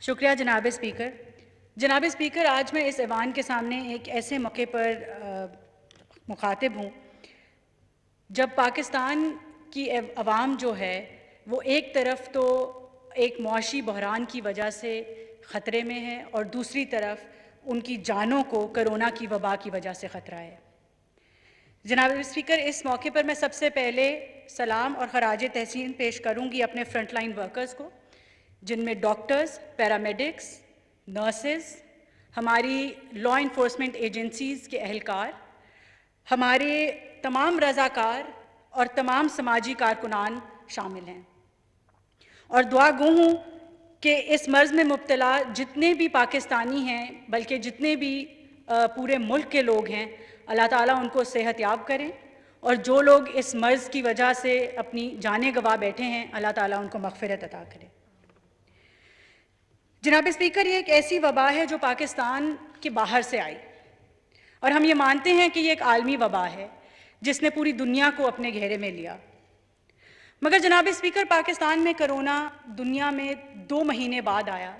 शुक्रिया जनाब स्पीकर। जनाब स्पीकर, आज मैं इस ऐवान के सामने एक ऐसे मौके पर मुखातिब हूँ जब पाकिस्तान की अवाम जो है वो एक तरफ तो एक मुआशी बहरान की वजह से ख़तरे में है और दूसरी तरफ उनकी जानों को कोरोना की वबा की वजह से ख़तरा है। जनाब स्पीकर, इस मौके पर मैं सबसे पहले सलाम और खराज तहसीन पेश करूँगी अपने फ्रंट लाइन वर्कर्स को, जिनमें डॉक्टर्स, पैरामेडिक्स, नर्सेस, हमारी लॉ इन्फोर्समेंट एजेंसीज़ के अहलकार, हमारे तमाम रज़ाकार और तमाम समाजी कारकुनान शामिल हैं। और दुआ गो हूँ कि इस मर्ज़ में मुब्तला जितने भी पाकिस्तानी हैं, बल्कि जितने भी पूरे मुल्क के लोग हैं, अल्लाह ताला उनको सेहतयाब करें, और जो लोग इस मर्ज़ की वजह से अपनी जानें गंवा बैठे हैं, अल्लाह ताला उनको मग़फ़िरत अता करे। जनाब स्पीकर, ये एक ऐसी वबा है जो पाकिस्तान के बाहर से आई, और हम ये मानते हैं कि ये एक आलमी वबा है जिसने पूरी दुनिया को अपने घेरे में लिया। मगर जनाब स्पीकर, पाकिस्तान में कोरोना दुनिया में 2 महीने बाद आया।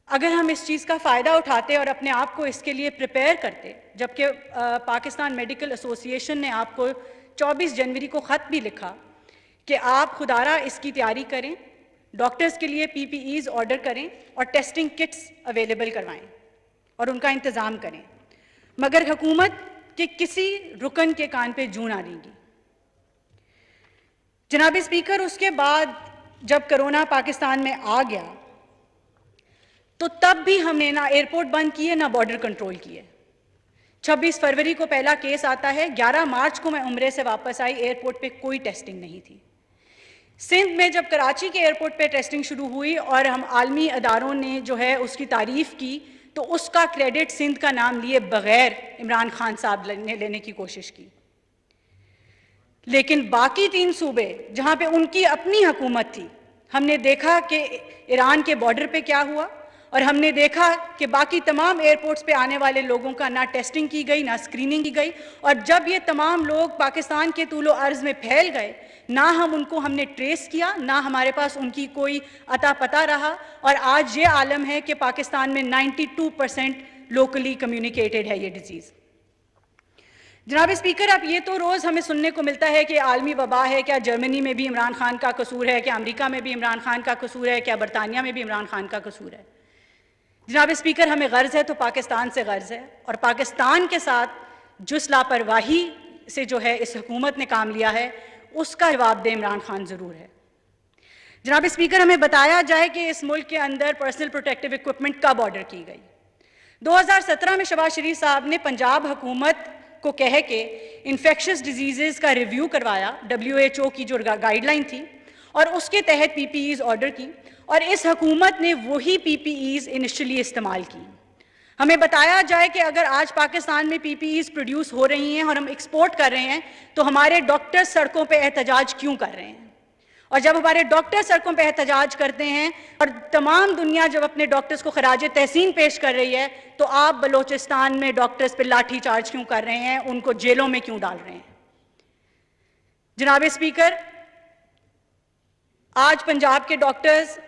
अगर हम इस चीज़ का फ़ायदा उठाते और अपने आप को इसके लिए प्रिपेयर करते, जबकि पाकिस्तान मेडिकल एसोसिएशन ने आपको 24 जनवरी को ख़त भी लिखा कि आप खुदारा इसकी तैयारी करें, डॉक्टर्स के लिए PPEs ऑर्डर करें और टेस्टिंग किट्स अवेलेबल करवाएं और उनका इंतज़ाम करें, मगर हुकूमत के किसी रुकन के कान पे जूं ना रेंगी। जनाब स्पीकर, उसके बाद जब कोरोना पाकिस्तान में आ गया तो तब भी हमने ना एयरपोर्ट बंद किए ना बॉर्डर कंट्रोल किए। 26 फरवरी को पहला केस आता है, 11 मार्च को मैं उम्रे से वापस आई, एयरपोर्ट पे कोई टेस्टिंग नहीं थी। सिंध में जब कराची के एयरपोर्ट पे टेस्टिंग शुरू हुई और हम आलमी अदारों ने जो है उसकी तारीफ़ की, तो उसका क्रेडिट सिंध का नाम लिए बग़ैर इमरान खान साहब ने लेने की कोशिश की। लेकिन बाकी 3 सूबे जहाँ पे उनकी अपनी हुकूमत थी, हमने देखा कि ईरान के बॉर्डर पे क्या हुआ, और हमने देखा कि बाकी तमाम एयरपोर्ट्स पे आने वाले लोगों का ना टेस्टिंग की गई, ना स्क्रीनिंग की गई, और जब ये तमाम लोग पाकिस्तान के तूलो अर्ज़ में फैल गए, ना हमने ट्रेस किया, ना हमारे पास उनकी कोई अता पता रहा, और आज ये आलम है कि पाकिस्तान में 92% लोकली कम्युनिकेटेड है ये डिज़ीज़। जनाब स्पीकर, अब ये तो रोज़ हमें सुनने को मिलता है कि आलमी वबा है, क्या जर्मनी में भी इमरान खान का कसूर है, क्या अमेरिका में भी इमरान खान का कसूर है, क्या बरतानिया में भी इमरान खान का कसूर है। जनाब स्पीकर, हमें गर्ज़ है तो पाकिस्तान से गर्ज़ है, और पाकिस्तान के साथ जिस लापरवाही से जो है इस हुकूमत ने काम लिया है उसका जवाब दे इमरान खान ज़रूर है। जनाब स्पीकर, हमें बताया जाए कि इस मुल्क के अंदर पर्सनल प्रोटेक्टिव इक्विपमेंट कब ऑर्डर की गई। 2017 में शहबाज शरीफ साहब ने पंजाब हुकूमत को कह के इन्फेक्शस डिजीज़ का रिव्यू करवाया, WHO की जो गाइडलाइन थी, और उसके तहत PPEs ऑर्डर की, और इस हुकूमत ने वही PPEs इनिशियली इस्तेमाल की। हमें बताया जाए कि अगर आज पाकिस्तान में PPEs प्रोड्यूस हो रही हैं और हम एक्सपोर्ट कर रहे हैं, तो हमारे डॉक्टर सड़कों पे एहतजाज क्यों कर रहे हैं? और जब हमारे डॉक्टर सड़कों पे एहतजाज करते हैं और तमाम दुनिया जब अपने डॉक्टर्स को खराज तहसीन पेश कर रही है, तो आप बलोचिस्तान में डॉक्टर्स पे लाठी चार्ज क्यों कर रहे हैं, उनको जेलों में क्यों डाल रहे हैं? जनाब स्पीकर, आज पंजाब के डॉक्टर्स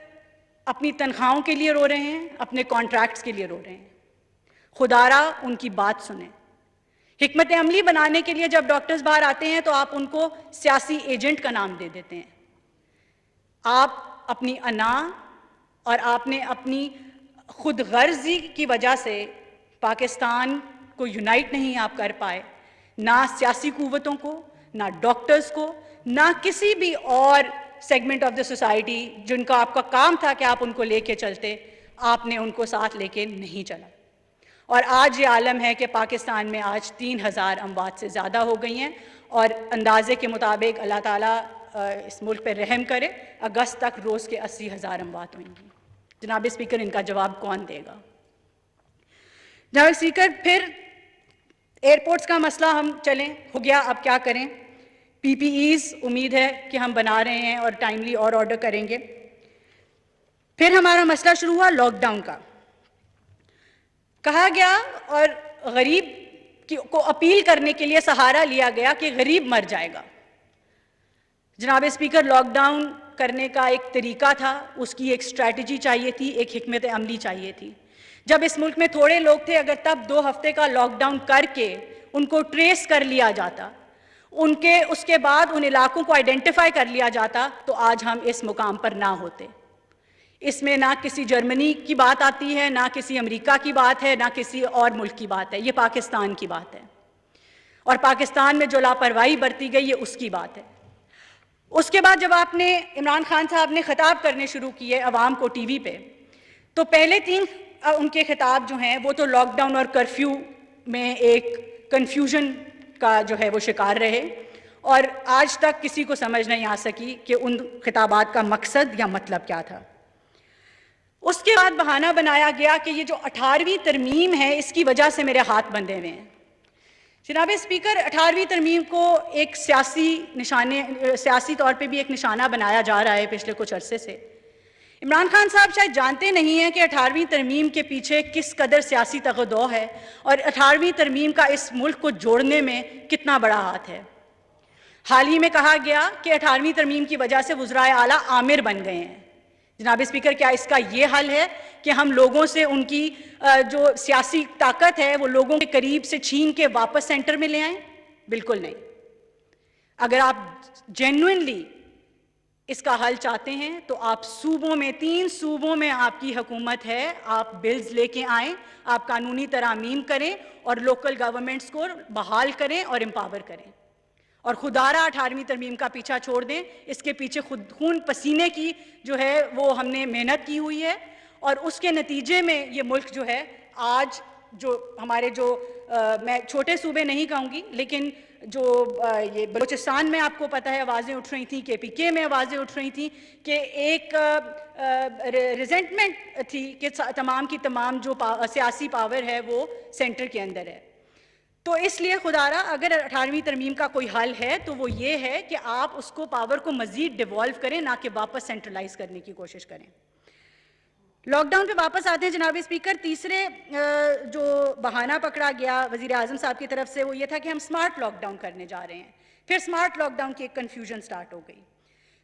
अपनी तनख्वाहों के लिए रो रहे हैं, अपने कॉन्ट्रैक्ट्स के लिए रो रहे हैं। खुदारा उनकी बात सुने। हिकमत अमली बनाने के लिए जब डॉक्टर्स बाहर आते हैं तो आप उनको सियासी एजेंट का नाम दे देते हैं। आप अपनी अना और आपने अपनी खुद गर्जी की वजह से पाकिस्तान को यूनाइट नहीं आप कर पाए, ना सियासी कुव्वतों को, ना डॉक्टर्स को, ना किसी भी और सेगमेंट ऑफ द सोसाइटी जिनका आपका काम था कि आप उनको लेके चलते, आपने उनको साथ लेके नहीं चला। और आज ये आलम है कि पाकिस्तान में आज 3000 अमवात से ज़्यादा हो गई हैं, और अंदाजे के मुताबिक अल्लाह ताला इस मुल्क पर रहम करे, अगस्त तक रोज़ के 80,000 अमवात होंगी। जनाब स्पीकर, इनका जवाब कौन देगा? जनाब स्पीकर, फिर एयरपोर्ट्स का मसला हम चलें, हो गया, अब क्या करें? PPEs उम्मीद है कि हम बना रहे हैं और टाइमली और ऑर्डर करेंगे। फिर हमारा मसला शुरू हुआ लॉकडाउन का। कहा गया और गरीब को अपील करने के लिए सहारा लिया गया कि गरीब मर जाएगा। जनाब स्पीकर, लॉकडाउन करने का एक तरीका था, उसकी एक स्ट्रैटेजी चाहिए थी, एक हिकमत अमली चाहिए थी। जब इस मुल्क में थोड़े लोग थे, अगर तब 2 हफ्ते का लॉकडाउन करके उनको ट्रेस कर लिया जाता, उसके बाद उन इलाकों को आइडेंटिफाई कर लिया जाता, तो आज हम इस मुकाम पर ना होते। इसमें ना किसी जर्मनी की बात आती है, ना किसी अमेरिका की बात है, ना किसी और मुल्क की बात है, ये पाकिस्तान की बात है। और पाकिस्तान में जो लापरवाही बरती गई है उसकी बात है। उसके बाद जब आपने इमरान खान साहब ने खिताब करने शुरू किए अवाम को टीवी पे, तो पहले 3 उनके खिताब जो हैं वो तो लॉकडाउन और कर्फ्यू में एक कन्फ्यूजन का जो है वो शिकार रहे, और आज तक किसी को समझ नहीं आ सकी कि उन खिताबात का मकसद या मतलब क्या था। उसके बाद बहाना बनाया गया कि ये जो 18वीं तरमीम है इसकी वजह से मेरे हाथ बंधे हुए हैं। जनाब स्पीकर, 18वीं तरमीम को एक सियासी तौर पे भी एक निशाना बनाया जा रहा है पिछले कुछ अरसे से। इमरान खान साहब शायद जानते नहीं हैं कि 18वीं तरमीम के पीछे किस कदर सियासी तगदो है और 18वीं तरमीम का इस मुल्क को जोड़ने में कितना बड़ा हाथ है। हाल ही में कहा गया कि 18वीं तरमीम की वजह से वज़राए आला आमिर बन गए हैं। जनाब स्पीकर, क्या इसका ये हल है कि हम लोगों से उनकी जो सियासी ताकत है वो लोगों के करीब से छीन के वापस सेंटर में ले आएं? बिल्कुल नहीं। अगर आप जेन्युइनली इसका हल चाहते हैं तो आप सूबों में 3 सूबों में आपकी हुकूमत है, आप बिल्स लेके आएं, आप कानूनी तरामीम करें और लोकल गवर्नमेंट्स को बहाल करें और एम्पावर करें, और खुदारा 18वीं तरमीम का पीछा छोड़ दें। इसके पीछे खुद खून पसीने की जो है वो हमने मेहनत की हुई है, और उसके नतीजे में ये मुल्क जो है आज जो हमारे मैं छोटे सूबे नहीं कहूँगी, लेकिन जो ये बलूचिस्तान में आपको पता है आवाज़ें उठ रही थी, KPK में आवाज़ें उठ रही थी कि एक रिजेंटमेंट थी कि तमाम की तमाम जो सियासी पावर है वो सेंटर के अंदर है। तो इसलिए खुदारा अगर 18वीं तरमीम का कोई हल है तो वो ये है कि आप उसको पावर को मज़ीद डिवॉल्व करें, ना कि वापस सेंट्रलाइज करने की कोशिश करें। लॉकडाउन पे वापस आते हैं जनाब स्पीकर। तीसरे जो बहाना पकड़ा गया वज़ीर आज़म साहब की तरफ से वो ये था कि हम स्मार्ट लॉकडाउन करने जा रहे हैं। फिर स्मार्ट लॉकडाउन की एक कन्फ्यूजन स्टार्ट हो गई।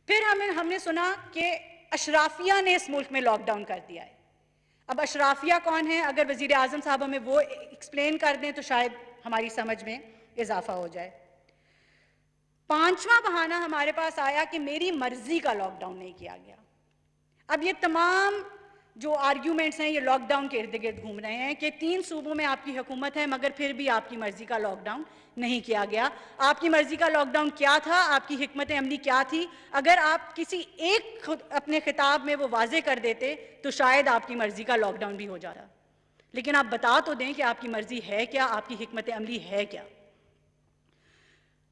फिर हमने सुना कि अशराफिया ने इस मुल्क में लॉकडाउन कर दिया है। अब अशराफिया कौन है? अगर वज़ीर आज़म साहब हमें वो एक्सप्लेन कर दें तो शायद हमारी समझ में इजाफा हो जाए। 5वां बहाना हमारे पास आया कि मेरी मर्जी का लॉकडाउन नहीं किया गया। अब ये तमाम जो आर्ग्यूमेंट्स हैं ये लॉकडाउन के इर्द गिर्द घूम रहे हैं कि 3 सूबों में आपकी हुकूमत है मगर फिर भी आपकी मर्जी का लॉकडाउन नहीं किया गया। आपकी मर्जी का लॉकडाउन क्या था? आपकी हिकमत अमली क्या थी? अगर आप किसी एक अपने खिताब में वो वाजे कर देते तो शायद आपकी मर्जी का लॉकडाउन भी हो जाता, लेकिन आप बता तो दें कि आपकी मर्जी है क्या, आपकी हिकमत अमली है क्या।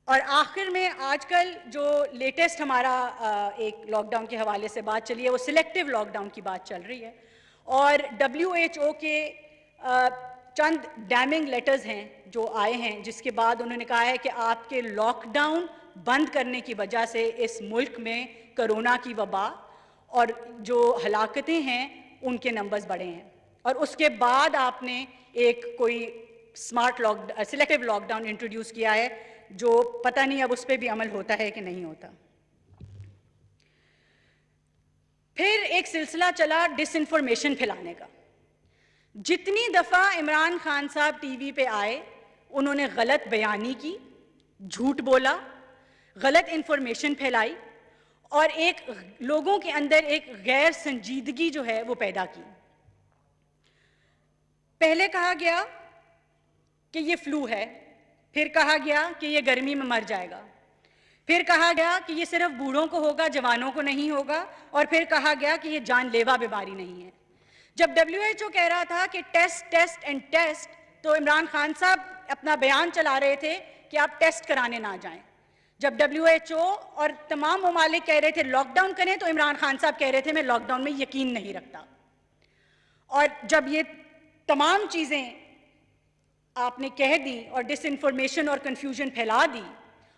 और आखिर में आजकल जो लेटेस्ट हमारा एक लॉकडाउन के हवाले से बात चली है वो सिलेक्टिव लॉकडाउन की बात चल रही है, और WHO के चंद डैमिंग लेटर्स हैं जो आए हैं जिसके बाद उन्होंने कहा है कि आपके लॉकडाउन बंद करने की वजह से इस मुल्क में कोरोना की वबा और जो हलाकतें हैं उनके नंबर्स बढ़े हैं, और उसके बाद आपने एक कोई सिलेक्टिव लॉकडाउन इंट्रोड्यूस किया है जो पता नहीं अब उस पर भी अमल होता है कि नहीं होता। फिर एक सिलसिला चला डिसइंफॉर्मेशन फैलाने का। जितनी दफ़ा इमरान खान साहब टीवी पे आए उन्होंने गलत बयानी की, झूठ बोला, गलत इंफॉर्मेशन फैलाई और एक लोगों के अंदर एक गैर संजीदगी जो है वो पैदा की। पहले कहा गया कि ये फ्लू है, फिर कहा गया कि ये गर्मी में मर जाएगा, फिर कहा गया कि ये सिर्फ बूढ़ों को होगा, जवानों को नहीं होगा, और फिर कहा गया कि ये जानलेवा बीमारी नहीं है। जब WHO कह रहा था कि टेस्ट टेस्ट एंड टेस्ट, तो इमरान खान साहब अपना बयान चला रहे थे कि आप टेस्ट कराने ना जाएं। जब WHO और तमाम ममालिक कह रहे थे लॉकडाउन करें, तो इमरान खान साहब कह रहे थे मैं लॉकडाउन में यकीन नहीं रखता। और जब ये तमाम चीज़ें आपने कह दी और डिसइंफॉर्मेशन और कन्फ्यूजन फैला दी,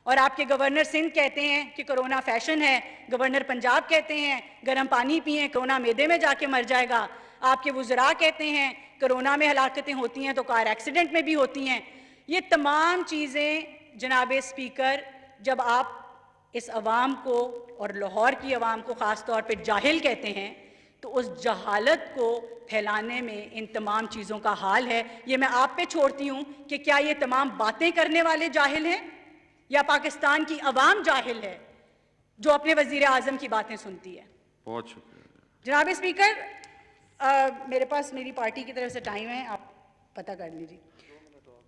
और आपके गवर्नर सिंध कहते हैं कि कोरोना फैशन है, गवर्नर पंजाब कहते हैं गर्म पानी पिएं कोरोना मैदे में जाके मर जाएगा, आपके वुज़रा कहते हैं कोरोना में हलाकतें होती हैं तो कार एक्सीडेंट में भी होती हैं। ये तमाम चीज़ें जनाब स्पीकर जब आप इस अवाम को और लाहौर की आवाम को ख़ास तौर पे जाहिल कहते हैं, तो उस जहालत को फैलाने में इन तमाम चीज़ों का हाल है। ये मैं आप पे छोड़ती हूँ कि क्या ये तमाम बातें करने वाले जाहिल हैं या पाकिस्तान की आवाम जाहिल है जो अपने वज़ीर आज़म की बातें सुनती है। बहुत शुक्रिया जनाब स्पीकर, मेरे पास मेरी पार्टी की तरफ से टाइम है, आप पता कर लीजिए।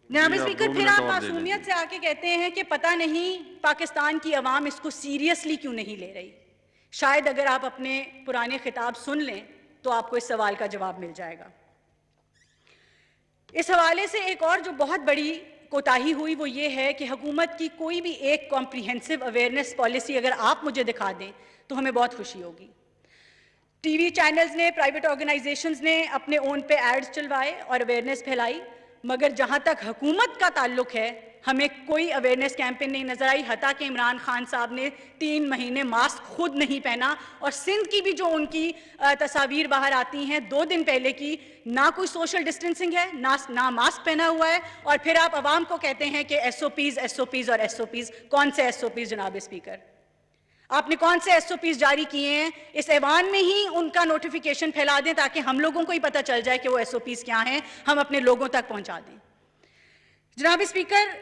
जनाब स्पीकर, फिर आप मासूमियत से आके कहते हैं कि पता नहीं पाकिस्तान की आवाम इसको सीरियसली क्यों नहीं ले रही। शायद अगर आप अपने पुराने खिताब सुन लें तो आपको इस सवाल का जवाब मिल जाएगा। इस हवाले से एक और जो बहुत बड़ी कोताही हुई वो ये है कि हुकूमत की कोई भी एक कॉम्प्रिहेंसिव अवेयरनेस पॉलिसी अगर आप मुझे दिखा दें तो हमें बहुत खुशी होगी। टीवी चैनल्स ने, प्राइवेट ऑर्गेनाइजेशंस ने अपने ओन पे एड्स चलवाए और अवेयरनेस फैलाई, मगर जहाँ तक हुकूमत का ताल्लुक है हमें कोई अवेयरनेस कैंपेन नहीं नजर आई। हता कि इमरान खान साहब ने 3 महीने मास्क खुद नहीं पहना, और सिंध की भी जो उनकी तस्वीर बाहर आती हैं 2 दिन पहले की, ना कोई सोशल डिस्टेंसिंग है, ना मास्क पहना हुआ है, और फिर आप आवाम को कहते हैं कि SOPs और SOPs। कौन से SOPs जनाब स्पीकर? आपने कौन से SOPs जारी किए हैं? इस ऐवान में ही उनका नोटिफिकेशन फैला दें ताकि हम लोगों को ही पता चल जाए कि वो SOPs क्या हैं, हम अपने लोगों तक पहुंचा दें। जनाब स्पीकर,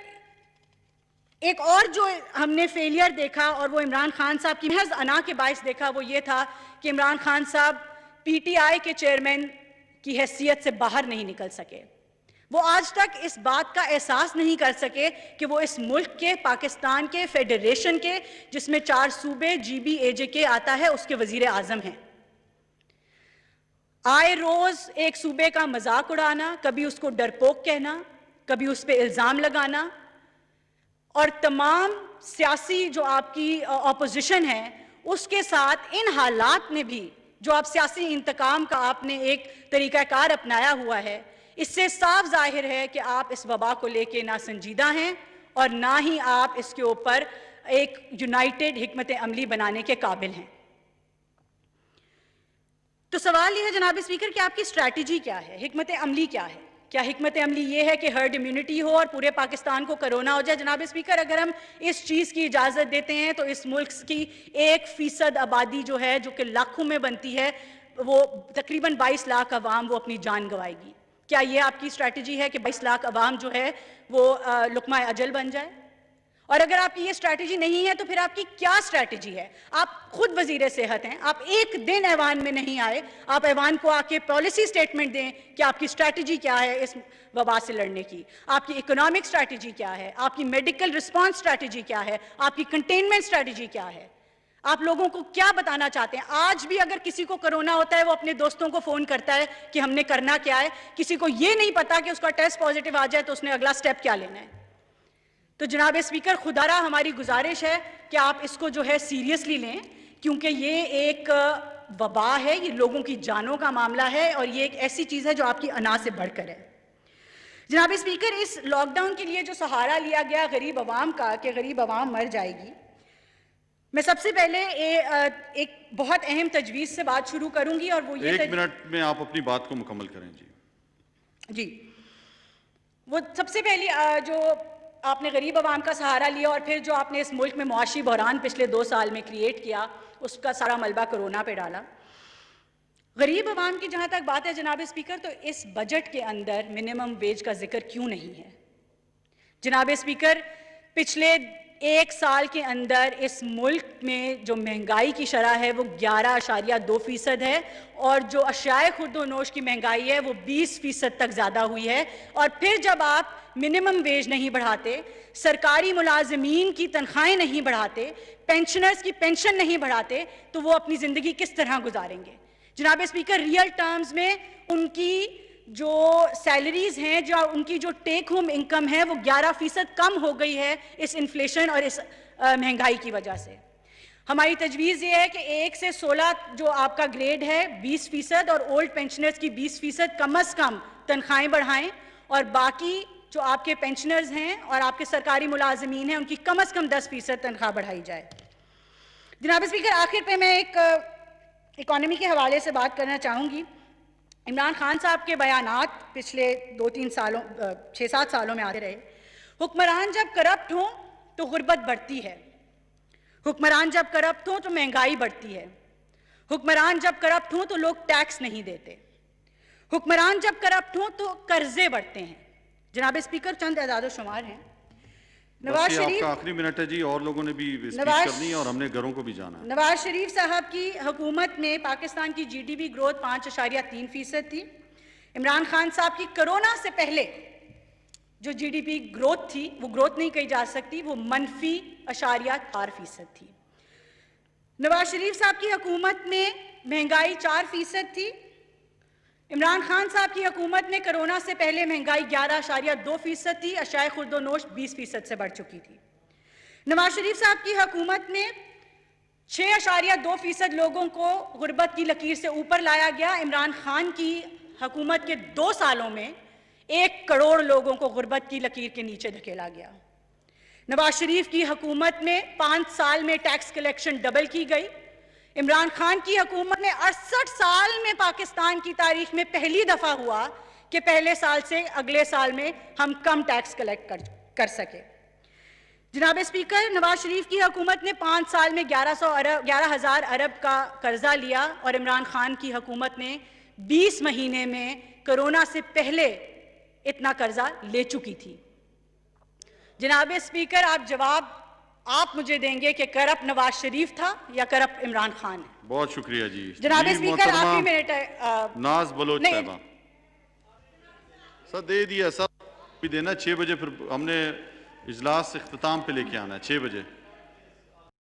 एक और जो हमने फेलियर देखा और वो इमरान खान साहब की महज अना के बायस देखा, वो ये था कि इमरान खान साहब PTI के चेयरमैन की हैसियत से बाहर नहीं निकल सके। वो आज तक इस बात का एहसास नहीं कर सके कि वो इस मुल्क के, पाकिस्तान के फेडरेशन के, जिसमें 4 सूबे GB-AJK आता है, उसके वजीर आजम हैं। आए रोज एक सूबे का मजाक उड़ाना, कभी उसको डरपोक कहना, कभी उस पर इल्जाम लगाना, और तमाम सियासी जो आपकी ऑपोजिशन है उसके साथ इन हालात में भी जो आप सियासी इंतकाम का आपने एक तरीकाकार अपनाया हुआ है, इससे साफ जाहिर है कि आप इस वबा को लेके ना संजीदा हैं और ना ही आप इसके ऊपर एक यूनाइटेड हिकमत अमली बनाने के काबिल हैं। तो सवाल यह है जनाब स्पीकर कि आपकी स्ट्रैटेजी क्या है, हिकमत अमली क्या है? क्या हिकमत अमली ये है कि हर्ड इम्यूनिटी हो और पूरे पाकिस्तान को कोरोना हो जाए? जनाब स्पीकर, अगर हम इस चीज़ की इजाज़त देते हैं तो इस मुल्क की 1% आबादी जो है, जो कि लाखों में बनती है, वो तकरीबन 22 लाख अवाम वो अपनी जान गंवाएगी। क्या ये आपकी स्ट्रैटेजी है कि 22 लाख अवाम जो है वो लुकमा अजल बन जाए? और अगर आपकी ये स्ट्रैटेजी नहीं है तो फिर आपकी क्या स्ट्रैटेजी है? आप खुद वजीर सेहत हैं, आप एक दिन ऐवान में नहीं आए, आप ऐवान को आके पॉलिसी स्टेटमेंट दें कि आपकी स्ट्रैटेजी क्या है इस वबा से लड़ने की, आपकी इकोनॉमिक स्ट्रैटेजी क्या है, आपकी मेडिकल रिस्पॉन्स स्ट्रैटेजी क्या है, आपकी कंटेनमेंट स्ट्रैटेजी क्या है, आप लोगों को क्या बताना चाहते हैं? आज भी अगर किसी को कोरोना होता है वो अपने दोस्तों को फोन करता है कि हमने करना क्या है, किसी को ये नहीं पता कि उसका टेस्ट पॉजिटिव आ जाए तो उसने अगला स्टेप क्या लेना है। तो जनाब स्पीकर, खुदारा हमारी गुजारिश है कि आप इसको जो है सीरियसली लें, क्योंकि ये एक वबा है, ये लोगों की जानों का मामला है और ये एक ऐसी चीज़ है जो आपकी अना से बढ़कर है। जनाब स्पीकर, इस लॉकडाउन के लिए जो सहारा लिया गया गरीब आवाम का कि गरीब आवाम मर जाएगी, मैं सबसे पहले एक बहुत अहम तजवीज़ से बात शुरू करूंगी और वो ये 1 मिनट में आप अपनी बात को मुकम्मल करें। जी, वो सबसे पहली जो आपने गरीब आवाम का सहारा लिया और फिर जो आपने इस मुल्क में मुआशी बहरान पिछले 2 साल में क्रिएट किया, उसका सारा मलबा कोरोना पे डाला। गरीब आवाम की जहाँ तक बात है जनाब स्पीकर, तो इस बजट के अंदर मिनिमम वेज का जिक्र क्यों नहीं है? जनाब स्पीकर, पिछले 1 साल के अंदर इस मुल्क में जो महंगाई की शरह है वो 11.2% है और जो अशियाए खुर्दोनोश की महंगाई है वो 20% तक ज़्यादा हुई है। और फिर जब आप मिनिमम वेज नहीं बढ़ाते, सरकारी मुलाजमीन की तनख्वाहें नहीं बढ़ाते, पेंशनर्स की पेंशन नहीं बढ़ाते, तो वो अपनी ज़िंदगी किस तरह गुजारेंगे? जनाब स्पीकर, रियल टर्म्स में उनकी जो सैलरीज हैं, जो उनकी जो टेक होम इनकम है वो 11% कम हो गई है इस इन्फ्लेशन और इस महंगाई की वजह से। हमारी तजवीज़ ये है कि 1 से 16 जो आपका ग्रेड है 20% और ओल्ड पेंशनर्स की 20% कम अज़ कम तनख्वाहें बढ़ाएं और बाकी जो आपके पेंशनर्स हैं और आपके सरकारी मुलाजमीन हैं उनकी कम अज़ कम 10% तनख्वाह बढ़ाई जाए। जनाब स्पीकर, आखिर पे मैं एक इकॉनमी के हवाले से बात करना चाहूँगी। इमरान खान साहब के बयानात पिछले 2-3 सालों 6-7 सालों में आते रहे, हुक्मरान जब करप्ट हों तो गुर्बत बढ़ती है, हुक्मरान जब करप्ट हो तो महंगाई बढ़ती है, हुक्मरान जब करप्ट हो तो लोग टैक्स नहीं देते, हुक्मरान जब करप्ट हो तो कर्जे बढ़ते हैं। जनाब स्पीकर, चंद एजाद शुमार हैं। नवाज बस ये शरीफ, आपका आखिरी मिनट है जी, और लोगों ने भी स्पीच नवाज करनी है और हमने घरों को भी जाना है। नवाज शरीफ साहब की हुकूमत में पाकिस्तान की GDP ग्रोथ 5.3% थी। इमरान खान साहब की कोरोना से पहले जो GDP ग्रोथ थी वो ग्रोथ नहीं कही जा सकती, वो -4% थी। नवाज शरीफ साहब की हुकूमत में महंगाई 4% थी। इमरान खान साहब की हुकूमत में कोरोना से पहले महंगाई 11.2% थी। अशाए खुर्दोनोश 20% से बढ़ चुकी थी। नवाज शरीफ साहब की हुकूमत में 6.2% लोगों को गुर्बत की लकीर से ऊपर लाया गया। इमरान खान की हुकूमत के 2 सालों में 1 करोड़ लोगों को गुर्बत की लकीर के नीचे धकेला गया। नवाज शरीफ की हुकूमत में 5 साल में टैक्स कलेक्शन डबल की गई। इमरान खान की हुकूमत में 68 साल में पाकिस्तान की तारीख में पहली दफा हुआ कि पहले साल से अगले साल में हम कम टैक्स कलेक्ट कर सके। जनाब स्पीकर, नवाज शरीफ की हुकूमत ने 5 साल में 11,000 अरब का कर्जा लिया और इमरान खान की हुकूमत ने 20 महीने में कोरोना से पहले इतना कर्जा ले चुकी थी। जनाब स्पीकर, आप जवाब आप मुझे देंगे कि करप्ट नवाज शरीफ था या करप्ट इमरान खान है। बहुत शुक्रिया जी। जनाब जी, स्पीकर, मोहतरमा आखिरी मिनट है। नाज बलोच नहीं। साहबा, सर दे दिया, सर भी देना 6 बजे, फिर हमने इजलास इख्तिताम पे लेके आना है 6 बजे।